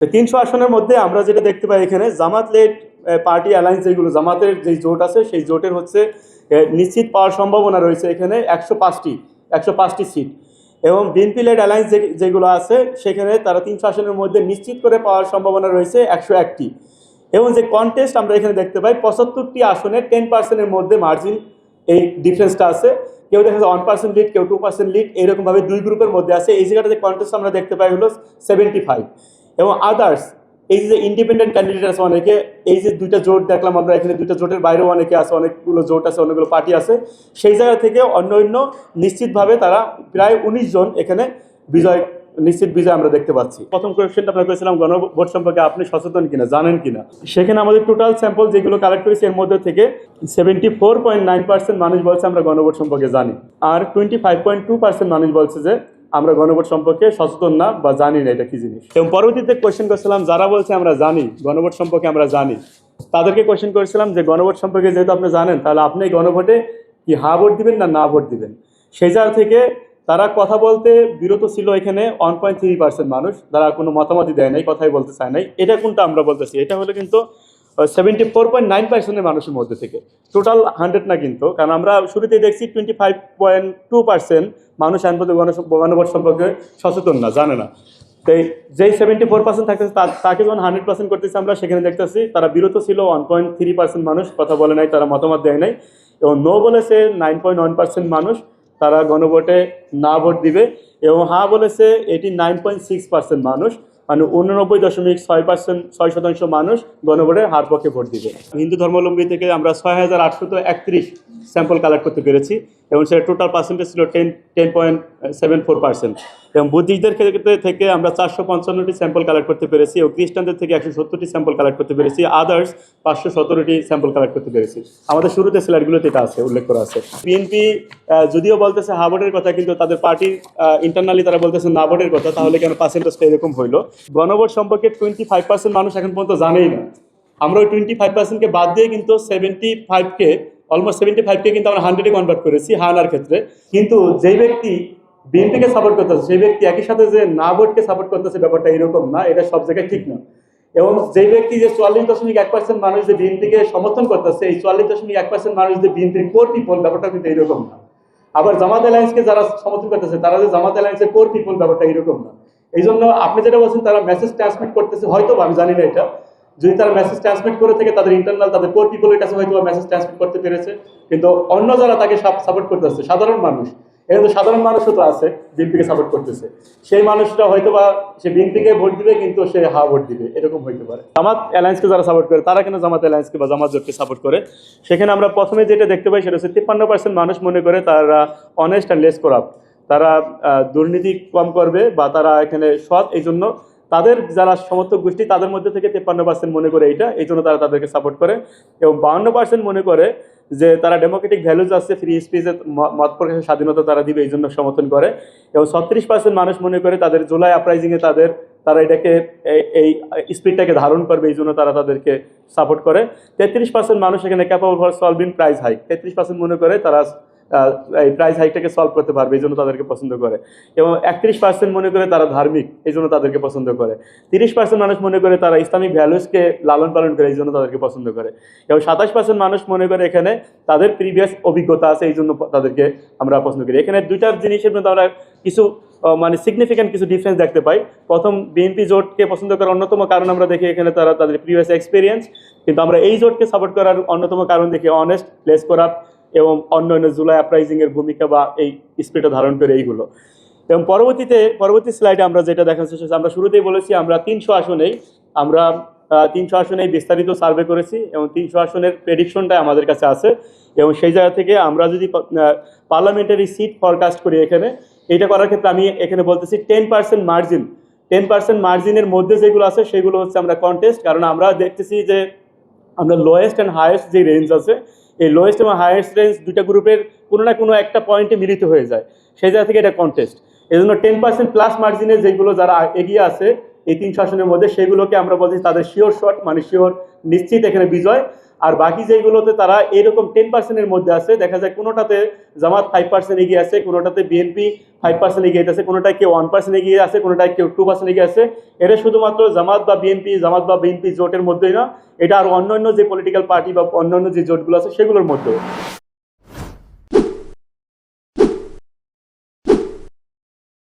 300 আসনের মধ্যে আমরা যেটা দেখতে পাই এখানে জামাত লেড পার্টি অ্যালায়েন্স, যেগুলো জামাতের যে জোট আছে সেই জোটের হচ্ছে নিশ্চিত পাওয়ার সম্ভাবনা রয়েছে এখানে 105টি সিট, এবং বিএনপি লেড অ্যালায়েন্স যেগুলো আছে সেখানে তারা 300 আসনের মধ্যে নিশ্চিত করে পাওয়ার সম্ভাবনা রয়েছে 101টি, এবং যে কন্টেস্ট আমরা এখানে দেখতে পাই 75টি আসনে 10%-এর মধ্যে মার্জিন, এই ডিফারেন্সটা আছে। কেউ দেখা যায় 1% লিড, কেউ 2% লিড, এরকমভাবে দুই গ্রুপের মধ্যে আছে। এই জায়গাটাতে কন্টেস্ট আমরা দেখতে পাই হলো 75, এবং আদার্স এই যে ইন্ডিপেন্ডেন্ট ক্যান্ডিডেট আছে অনেকে, এই যে দুইটা জোট দেখলাম আমরা এখানে, দুইটা জোটের বাইরেও অনেকে আছে, অনেকগুলো জোট আছে, অনেকগুলো পার্টি আছে, সেই জায়গা থেকে অন্য অন্য নিশ্চিতভাবে তারা প্রায় 19 জন এখানে নিশ্চিত বিজয় আমরা দেখতে পাচ্ছি। প্রথম কোয়েশ্চেনটা আমরা করেছিলাম গণভোট সম্পর্কে আপনি সচেতন কিনা, জানেন কিনা। সেখানে আমাদের টোটাল স্যাম্পল যেগুলো কালেক্ট করেছি এর মধ্যে থেকে 74.9% মানুষ বলছে আমরা গণভোট সম্পর্কে জানি, আর 25.2% মানুষ বলছে যে আমরা গণভোট সম্পর্কে সচেতন না বা জানি না এটা কি জিনিস। এবং পরবর্তীতে কোয়েশ্চেন করেছিলাম যারা বলছে আমরা জানি, গণভোট সম্পর্কে আমরা জানি, তাদেরকে কোয়েশ্চেন করেছিলাম যে গণভোট সম্পর্কে যেহেতু আপনি জানেন, তাহলে আপনি গণভোটে কি হা ভোট দিবেন না না ভোট দিবেন। সেই জায়গা থেকে তারা কথা বলতে বিরত ছিল এখানে 1.3% মানুষ, তারা কোনো মতামতই দেয় নাই, কথাই বলতে চায় নাই। এটা কোনটা আমরা বলতেছি, এটা হলো কিন্তু 74.9%-এর মানুষের মধ্যে থেকে, টোটাল 100 না কিন্তু, কারণ আমরা শুরুতেই দেখছি 25.2% মানুষ আইনবদ্ধ গণভোট সম্পর্কে সচেতন না, জানে না। তো যেই 74% থাকতেছে তাকে যখন 100% করতেছি আমরা, সেখানে দেখতেছি তারা বিরত ছিল 1.3% মানুষ, কথা বলে নাই, তারা মতামত দেয় নাই। এবং নো বলেছে 9.1% মানুষ, তারা গণভোটে না ভোট দিবে, এবং হ্যাঁ বলেছে 89.6% মানুষ, মানে 89.6% মানুষ গণভোটের হার পক্ষে ভোট দিবে। হিন্দু ধর্মাবলম্বী থেকে আমরা 6,831 স্যাম্পল কালেক্ট করতে পেরেছি, এবং সেটা টোটাল পার্সেন্টেজ ছিল 10.74%। এবং বুদ্ধিস্টদের ক্ষেত্রে থেকে আমরা 455টি স্যাম্পল কালেক্ট করতে পেরেছি, এবং খ্রিস্টানদের থেকে 170টি স্যাম্পল কালেক্ট করতে পেরেছি, আদার্স 517টি স্যাম্পল কালেক্ট করতে পেরেছি। আমাদের শুরুতে স্লাইডগুলোতে এটা আছে, উল্লেখ করা আছে। বিএনপি যদিও বলতেছে হা ভোটের কথা, কিন্তু তাদের পার্টির ইন্টারনালি তারা বলতেছে না ভোটের কথা, তাহলে কেন পার্সেন্টেজটা এরকম হইলো। গণভোট সম্পর্কে 25% মানুষ এখন পর্যন্ত জানেই না। আমরা ওই 25%-কে বাদ দিয়ে কিন্তু 75-কে, অলমোস্ট 75-কে কিন্তু আমরা 100-এ কনভার্ট করেছি হানার ক্ষেত্রে। কিন্তু যেই ব্যক্তি বিএনপিকে সাপোর্ট করতেছে সেই ব্যক্তি একই সাথে যে না ভোটকে সাপোর্ট করতেছে, ব্যাপারটা এরকম না, এটা সব জায়গায় ঠিক না। এবং যে ব্যক্তি যে 44.1% মানুষ যে বিএনপিকে সমর্থন করতেছে, এই 44.1% মানুষ যে বিএনপির কোর পিপল, ব্যাপারটা কিন্তু এইরকম না। আবার জামাত অ্যালায়েন্সকে যারা সমর্থন করতেছে তারা যে জামাত অ্যালায়েন্সের কোর পিপল, ব্যাপারটা এরকম না। এই জন্য আপনি যেটা বলছেন তারা মেসেজ ট্রান্সমিট করতেছে, হয়তো আমি জানি না এটা, যদি তারা মেসেজ ট্রান্সমিট করে থেকে তাদের ইন্টারনাল তাদের কোর পিপলের কাছে হয়তো মেসেজ ট্রান্সমিট করতে পেরেছে, কিন্তু অন্য যারা তাকে সাপোর্ট করতেছে সাধারণ মানুষ, এখানে তো সাধারণ মানুষও তো আছে বিএনপিকে সাপোর্ট করতেছে, সেই মানুষটা হয়তো বা সে বিএনপিকে ভোট দিবে কিন্তু সে হা ভোট দিবে, এরকম হইতে পারে। জামাত অ্যালায়েন্সকে যারা সাপোর্ট করে তারা কেন জামাত অ্যালায়েন্সকে বা জামাত জোটকে সাপোর্ট করে, সেখানে আমরা প্রথমে যেটা দেখতে পাই সেটা হচ্ছে 53% মানুষ মনে করে তারা অনেস্ট অ্যান্ড লেস করাপ্ট, তারা দুর্নীতি কম করবে বা তারা এখানে সৎ, এই জন্য তাদের যারা সমর্থক গোষ্ঠী তাদের মধ্যে থেকে 53% মনে করে এইটা, এই জন্য তারা তাদেরকে সাপোর্ট করে। এবং 52% মনে করে যে তারা ডেমোক্রেটিক ভ্যালুজ আছে, ফ্রি স্পিচের মত প্রকাশের স্বাধীনতা তারা দিবে, এই জন্য সমর্থন করে। এবং 36% মানুষ মনে করে তাদের জুলাই আপরাইজিংয়ে তারা এটাকে এই স্পিডটাকে ধারণ করবে, এই জন্য তারা তাদেরকে সাপোর্ট করে। 33% মানুষ এখানে capable for solving price hike, 33% মনে করে তারা এই প্রাইস হাইকটাকে সলভ করতে পারবে, এই জন্য তাদেরকে পছন্দ করে। এবং 31% মনে করে তারা ধার্মিক, এই জন্য তাদেরকে পছন্দ করে। 30% মানুষ মনে করে তারা ইসলামিক ভ্যালুসকে লালন পালন করে, এই জন্য তাদেরকে পছন্দ করে। এবং 27% মানুষ মনে করে এখানে তাদের প্রিভিয়াস অভিজ্ঞতা আছে, এই জন্য তাদেরকে আমরা পছন্দ করি। এখানে দুইটা জিনিসের মধ্যে আমরা কিছু মানে সিগনিফিক্যান্ট কিছু ডিফারেন্স দেখতে পাই। প্রথম, বিএনপি জোটকে পছন্দ করার অন্যতম কারণ আমরা দেখি এখানে তারা তাদের প্রিভিয়াস এক্সপিরিয়েন্স, কিন্তু আমরা এই জোটকে সাপোর্ট করার অন্যতম কারণ দেখি অনেস্ট, লেস করাপ্ট এবং অন্যান্য জুলাই আপরাইজিংয়ের ভূমিকা বা এই স্পিরিটটা ধারণ করে এইগুলো। এবং পরবর্তী স্লাইডে আমরা যেটা দেখাচ্ছি, আমরা শুরুতেই বলেছি আমরা 300 আসনেই বিস্তারিত সার্ভে করেছি, এবং 300 আসনের প্রেডিকশনটা আমাদের কাছে আছে। এবং সেই জায়গা থেকে আমরা যদি পার্লামেন্টারি সিট ফরকাস্ট করি এখানে, এটা করার ক্ষেত্রে আমি এখানে বলতেছি 10% মার্জিনের মধ্যে যেগুলো আছে সেগুলো হচ্ছে আমরা কন্টেস্ট, কারণ আমরা দেখতেছি যে আমরা লোয়েস্ট অ্যান্ড হায়েস্ট যে রেঞ্জ আছে, এই লোয়েস্ট এবং হায়েস্ট রেঞ্জ দুইটা গ্রুপের কোনো না কোনো একটা পয়েন্টে মিলিত হয়ে যায়, সেই জায়গা থেকে এটা কন্টেস্ট। এই জন্য 10% প্লাস মার্জিনে যেগুলো যারা এগিয়ে আছে এই 300 আসনের মধ্যে, সেগুলোকে আমরা বলছি তাদের শিওর শট, মানে শিওর নিশ্চিত এখানে বিজয়। আর বাকি যেগুলোতে তারা এরকম 10%-এর মধ্যে আছে, দেখা যায় কোনোটাতে জামাত 5% এগিয়ে আছে, কোনোটাতে বিএনপি 5% এগিয়ে আছে, কোনোটায় কেউ 1% এগিয়ে আছে, কোনোটায় কেউ 2% এগিয়ে আছে। এটা শুধুমাত্র জামাত বা বিএনপি জোটের মধ্যেই না, এটা আর অন্যান্য যে পলিটিক্যাল পার্টি বা অন্যান্য যে জোটগুলো আছে সেগুলোর মধ্যেও।